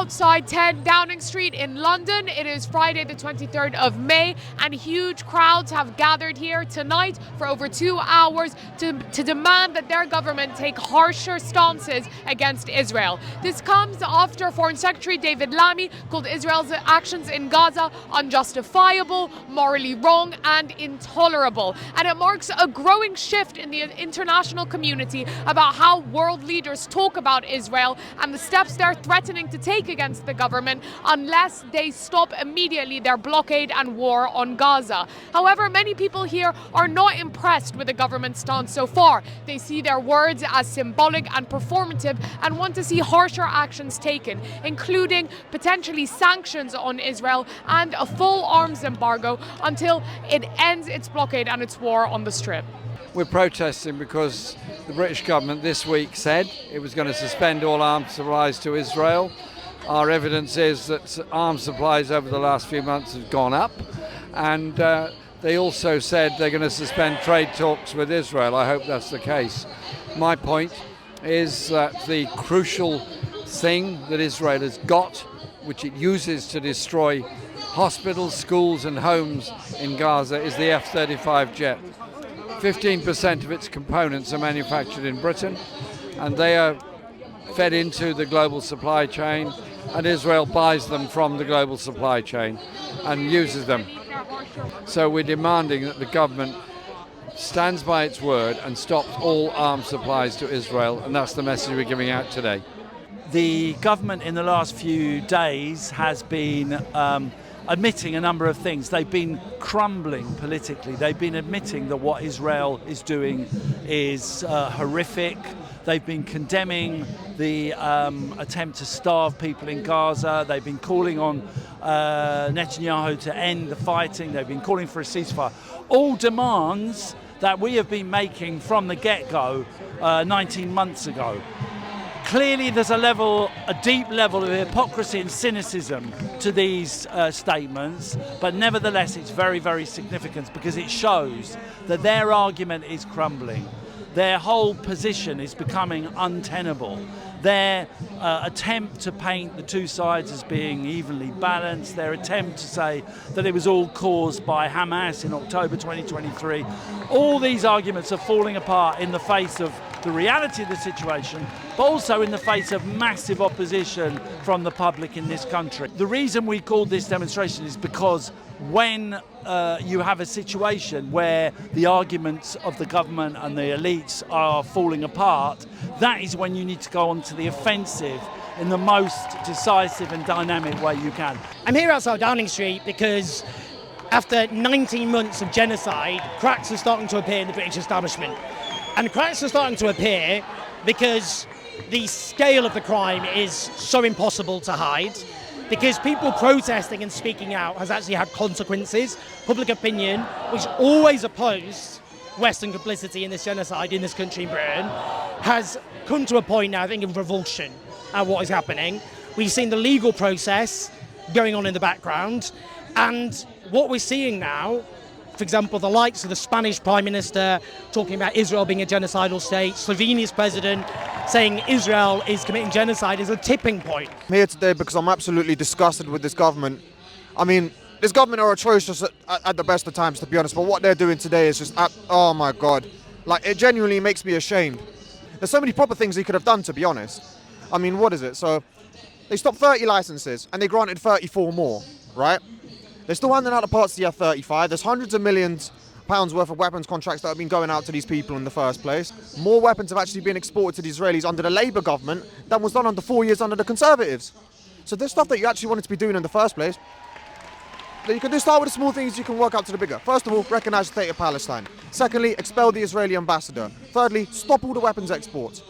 outside 10 Downing Street in London. It is Friday the 23rd of May and huge crowds have gathered here tonight for over 2 hours to demand that their government take harsher stances against Israel. This comes after Foreign Secretary David Lammy called Israel's actions in Gaza unjustifiable, morally wrong and intolerable. And it marks a growing shift in the international community about how world leaders talk about Israel and the steps they're threatening to take against the government unless they stop immediately their blockade and war on Gaza. However, many people here are not impressed with the government's stance so far. They see their words as symbolic and performative and want to see harsher actions taken, including potentially sanctions on Israel and a full arms embargo until it ends its blockade and its war on the Strip. We're protesting because the British government this week said it was going to suspend all arms supplies to Israel. Our evidence is that arms supplies over the last few months have gone up, and they also said they're going to suspend trade talks with Israel. I hope that's the case. My point is that the crucial thing that Israel has got, which it uses to destroy hospitals, schools and homes in Gaza, is the F-35 jet. 15% of its components are manufactured in Britain, and they are fed into the global supply chain, and Israel buys them from the global supply chain and uses them. So we're demanding that the government stands by its word and stops all arms supplies to Israel, and that's the message we're giving out today. The government in the last few days has been admitting a number of things. They've been crumbling politically. They've been admitting that what Israel is doing is horrific. They've been condemning the attempt to starve people in Gaza. They've been calling on Netanyahu to end the fighting. They've been calling for a ceasefire. All demands that we have been making from the get-go 19 months ago. Clearly there's a deep level of hypocrisy and cynicism to these statements, but nevertheless it's very, very significant because it shows that their argument is crumbling. Their whole position is becoming untenable. Their attempt to paint the two sides as being evenly balanced, their attempt to say that it was all caused by Hamas in October 2023, all these arguments are falling apart in the face of the reality of the situation, but also in the face of massive opposition from the public in this country. The reason we called this demonstration is because when you have a situation where the arguments of the government and the elites are falling apart, that is when you need to go onto the offensive in the most decisive and dynamic way you can. I'm here outside Downing Street because after 19 months of genocide, cracks are starting to appear in the British establishment. And cracks are starting to appear because the scale of the crime is so impossible to hide, because people protesting and speaking out has actually had consequences. Public opinion, which always opposed Western complicity in this genocide in this country, in Britain, has come to a point now, I think, of revulsion at what is happening. We've seen the legal process going on in the background, and what we're seeing now, for example, the likes of the Spanish Prime Minister talking about Israel being a genocidal state, Slovenia's president saying Israel is committing genocide, is a tipping point. I'm here today because I'm absolutely disgusted with this government. I mean, this government are atrocious at the best of times, to be honest, but what they're doing today is just, oh my God. Like, it genuinely makes me ashamed. There's so many proper things they could have done, to be honest. I mean, what is it? So, they stopped 30 licenses and they granted 34 more, right? They're still handing out the parts to the F-35. There's hundreds of millions pounds worth of weapons contracts that have been going out to these people in the first place. More weapons have actually been exported to the Israelis under the Labour government than was done under 4 years under the Conservatives. So there's stuff that you actually wanted to be doing in the first place. You can start with the small things, you can work out to the bigger. First of all, recognise the state of Palestine. Secondly, expel the Israeli ambassador. Thirdly, stop all the weapons exports.